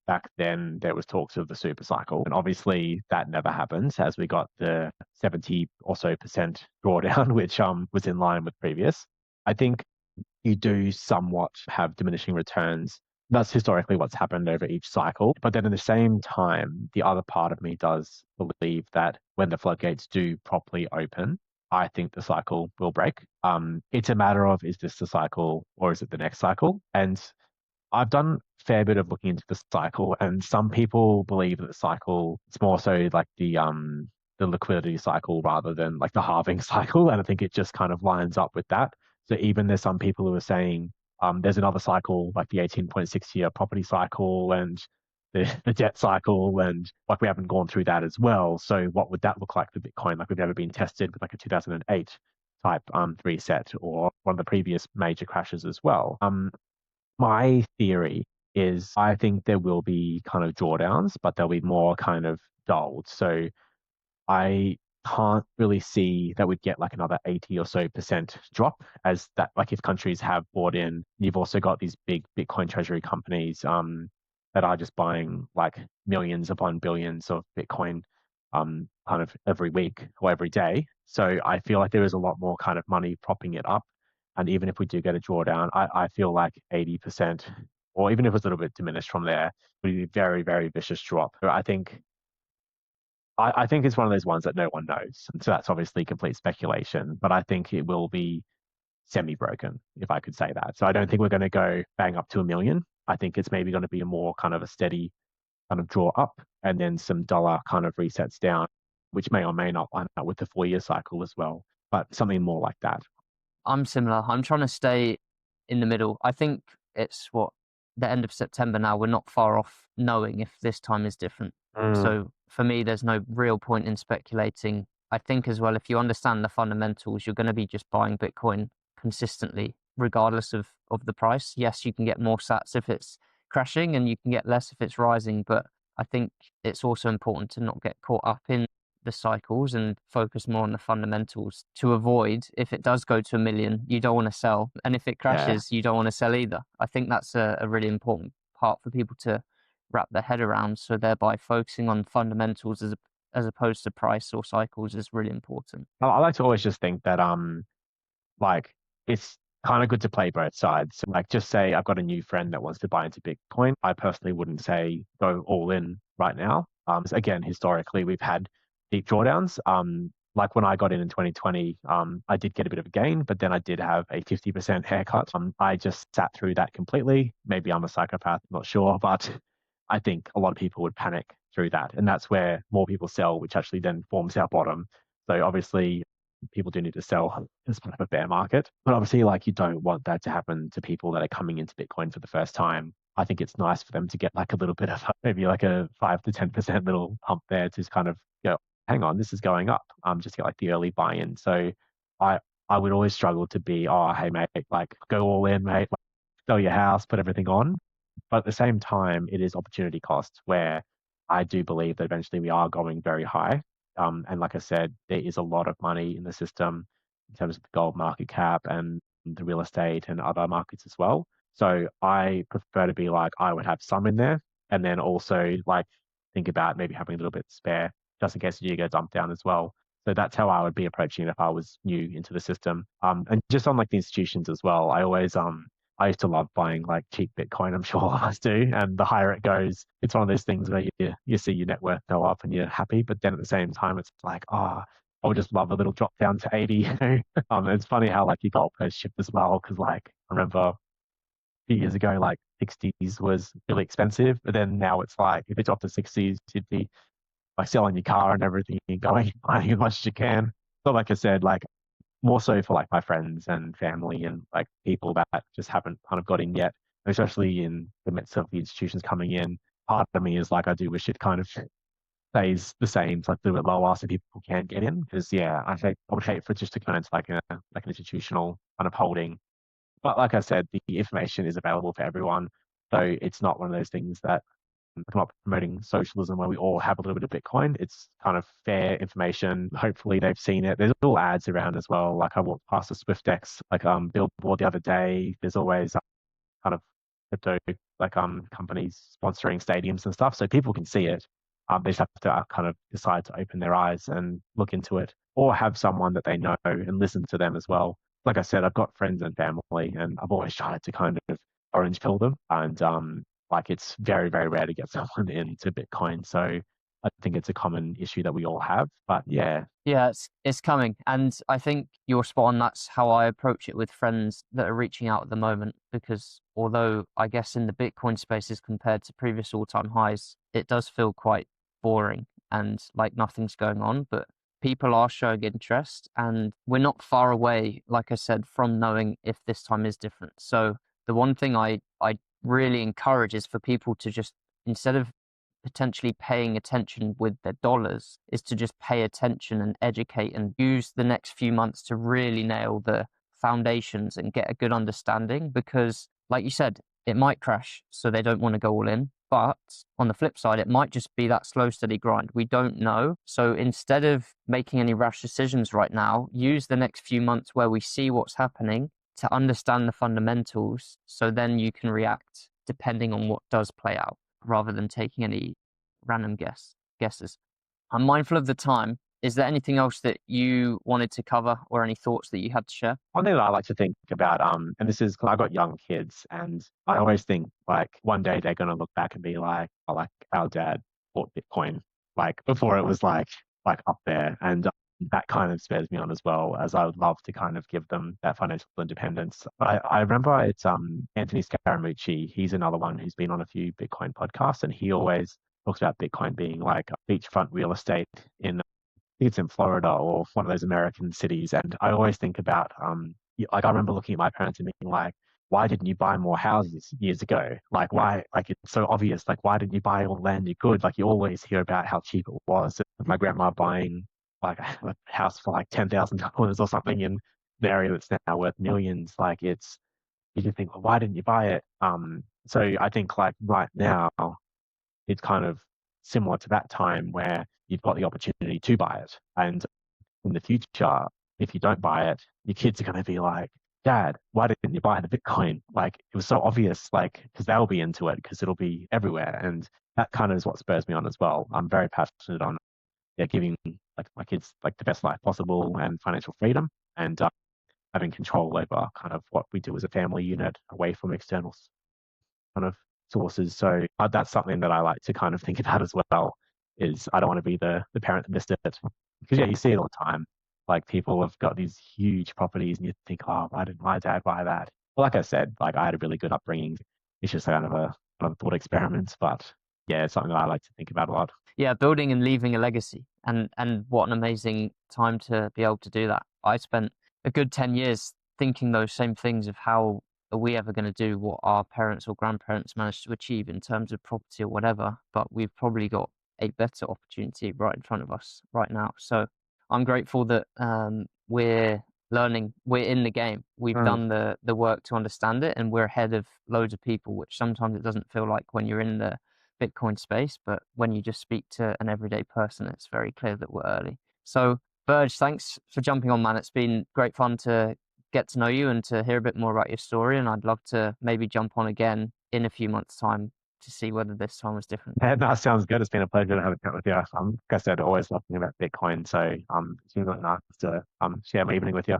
back then there was talks of the super cycle, and obviously that never happened as we got the 70 or so percent drawdown, which was in line with previous. I think you do somewhat have diminishing returns. That's historically what's happened over each cycle. But then at the same time, the other part of me does believe that when the floodgates do properly open, I think the cycle will break. It's a matter of, is this the cycle or is it the next cycle? And I've done a fair bit of looking into the cycle, and some people believe that the cycle, it's more so like the liquidity cycle rather than like the halving cycle. And I think it just kind of lines up with that. So even there's some people who are saying there's another cycle, like the 18.6 year property cycle and the debt cycle, and like we haven't gone through that as well. So what would that look like for Bitcoin? Like we've never been tested with like a 2008 type reset or one of the previous major crashes as well. My theory is I think there will be kind of drawdowns, but they'll be more kind of dulled. So I can't really see that we'd get like another 80 or so percent drop, as that, like if countries have bought in. You've also got these big Bitcoin treasury companies that are just buying like millions upon billions of Bitcoin kind of every week or every day. So I feel like there is a lot more kind of money propping it up. And even if we do get a drawdown, I feel like 80%, or even if it's a little bit diminished from there, would be a very, very vicious drop. I think it's one of those ones that no one knows. And so that's obviously complete speculation, but I think it will be semi-broken, if I could say that. So I don't think we're going to go bang up to 1 million. I think it's maybe going to be a more kind of a steady kind of draw up and then some dollar kind of resets down, which may or may not line up with the 4-year cycle as well, but something more like that. I'm similar. I'm trying to stay in the middle. I think it's the end of September now. We're not far off knowing if this time is different. So for me, there's no real point in speculating. I think as well, if you understand the fundamentals, you're going to be just buying Bitcoin consistently, regardless of the price. Yes, you can get more sats if it's crashing and you can get less if it's rising. But I think it's also important to not get caught up in the cycles and focus more on the fundamentals to avoid, if it does go to 1 million, you don't want to sell. And if it crashes, you don't want to sell either. I think that's a really important part for people to wrap their head around. So thereby focusing on fundamentals as opposed to price or cycles is really important. I like to always just think that like it's kind of good to play both sides. So, like just say I've got a new friend that wants to buy into Bitcoin. I personally wouldn't say go all in right now. Again, historically we've had deep drawdowns. Like when I got in 2020, I did get a bit of a gain, but then I did have a 50% haircut. I just sat through that completely. Maybe I'm a psychopath, not sure, but I think a lot of people would panic through that. And that's where more people sell, which actually then forms our bottom. So obviously people do need to sell as part of a bear market. But obviously, like you don't want that to happen to people that are coming into Bitcoin for the first time. I think it's nice for them to get like a little bit of maybe like a 5 to 10% little pump there to kind of go, hang on, this is going up. Just get like the early buy-in. So I would always struggle to be, oh, hey mate, like go all in, mate, like, sell your house, put everything on. But at the same time, it is opportunity cost where I do believe that eventually we are going very high. And like I said, there is a lot of money in the system in terms of the gold market cap and the real estate and other markets as well. So I prefer to be like, I would have some in there and then also like think about maybe having a little bit spare just in case you get dumped down as well. So that's how I would be approaching it if I was new into the system. And just on like the institutions as well, I used to love buying like cheap Bitcoin. I'm sure all of us do. And the higher it goes, it's one of those things where you see your net worth go up and you're happy. But then at the same time, it's like, oh, I would just love a little drop down to 80. It's funny how like your goalposts shift as well. Cause like I remember a few years ago, like 60s was really expensive. But then now it's like, if it dropped to 60s, you'd be like selling your car and everything and going, buying as much as you can. But like I said, like more so for like my friends and family and like people that just haven't kind of got in yet, especially in the midst of the institutions coming in. Part of me is like, I do wish it kind of stays the same, so like a little bit lower so people can get in. Because yeah, I would hate for it just to turn into like like an institutional kind of holding. But like I said, the information is available for everyone. So it's not one of those things that I'm not promoting socialism where we all have a little bit of Bitcoin. It's kind of fair information. Hopefully they've seen it. There's all ads around as well. Like I walked past a SwiftX like billboard the other day. There's always kind of crypto like companies sponsoring stadiums and stuff. So people can see it. They just have to kind of decide to open their eyes and look into it or have someone that they know and listen to them as well. Like I said, I've got friends and family and I've always tried to kind of orange pill them and like it's very, very rare to get someone into Bitcoin. So I think it's a common issue that we all have. But yeah. Yeah, it's coming. And I think you're spot on. That's how I approach it with friends that are reaching out at the moment. Because although I guess in the Bitcoin spaces compared to previous all-time highs, it does feel quite boring and like nothing's going on. But people are showing interest and we're not far away, like I said, from knowing if this time is different. So the one thing I really encourage is for people to just, instead of potentially paying attention with their dollars, is to just pay attention and educate and use the next few months to really nail the foundations and get a good understanding. Because like you said, it might crash, so they don't want to go all in. But on the flip side, it might just be that slow, steady grind. We don't know. So instead of making any rash decisions right now, use the next few months where we see what's happening to understand the fundamentals. So then you can react depending on what does play out, rather than taking any random guesses. I'm mindful of the time. Is there anything else that you wanted to cover or any thoughts that you had to share? One thing that I like to think about, and this is, I got young kids, and I always think like one day they're going to look back and be like, oh, like our dad bought Bitcoin, like before it was like up there, and that kind of spares me on as well, as I would love to kind of give them that financial independence. I remember it's Anthony Scaramucci. He's another one who's been on a few Bitcoin podcasts, and he always talks about Bitcoin being like beachfront real estate in it's in Florida or one of those American cities. And I always think about, like, I remember looking at my parents and being like, why didn't you buy more houses years ago? Like, why? Like, it's so obvious. Like, why didn't you buy all the land you could? Like, you always hear about how cheap it was. My grandma buying like a house for like $10,000 or something in an area that's now worth millions. Like, you just think, well, why didn't you buy it? So I think like right now, it's kind of similar to that time where you've got the opportunity to buy it. And in the future, if you don't buy it, your kids are going to be like, Dad, why didn't you buy the Bitcoin? Like it was so obvious, like, because they'll be into it because it'll be everywhere. And that kind of is what spurs me on as well. I'm very passionate on giving like my kids like the best life possible and financial freedom and having control over kind of what we do as a family unit away from external kind of sources. So that's something that I like to kind of think about as well. Is I don't want to be the parent that missed it because yeah, you see it all the time. Like people have got these huge properties, and you think, oh, why did my dad buy that? Well, like I said, like I had a really good upbringing. It's just kind of a thought experiment, but yeah, it's something that I like to think about a lot. Yeah, building and leaving a legacy, and what an amazing time to be able to do that. I spent a good 10 years thinking those same things of how are we ever going to do what our parents or grandparents managed to achieve in terms of property or whatever, but we've probably got a better opportunity right in front of us right now. So I'm grateful that we're learning. We're in the game. We've done the work to understand it, and we're ahead of loads of people, which sometimes it doesn't feel like when you're in the Bitcoin space, but when you just speak to an everyday person, it's very clear that we're early. So, Burge, thanks for jumping on, man. It's been great fun to get to know you and to hear a bit more about your story. And I'd love to maybe jump on again in a few months' time to see whether this time was different. Yeah, that sounds good. It's been a pleasure to have a chat with you. Like I said, always loving about Bitcoin. So it's been really nice to share my evening with you.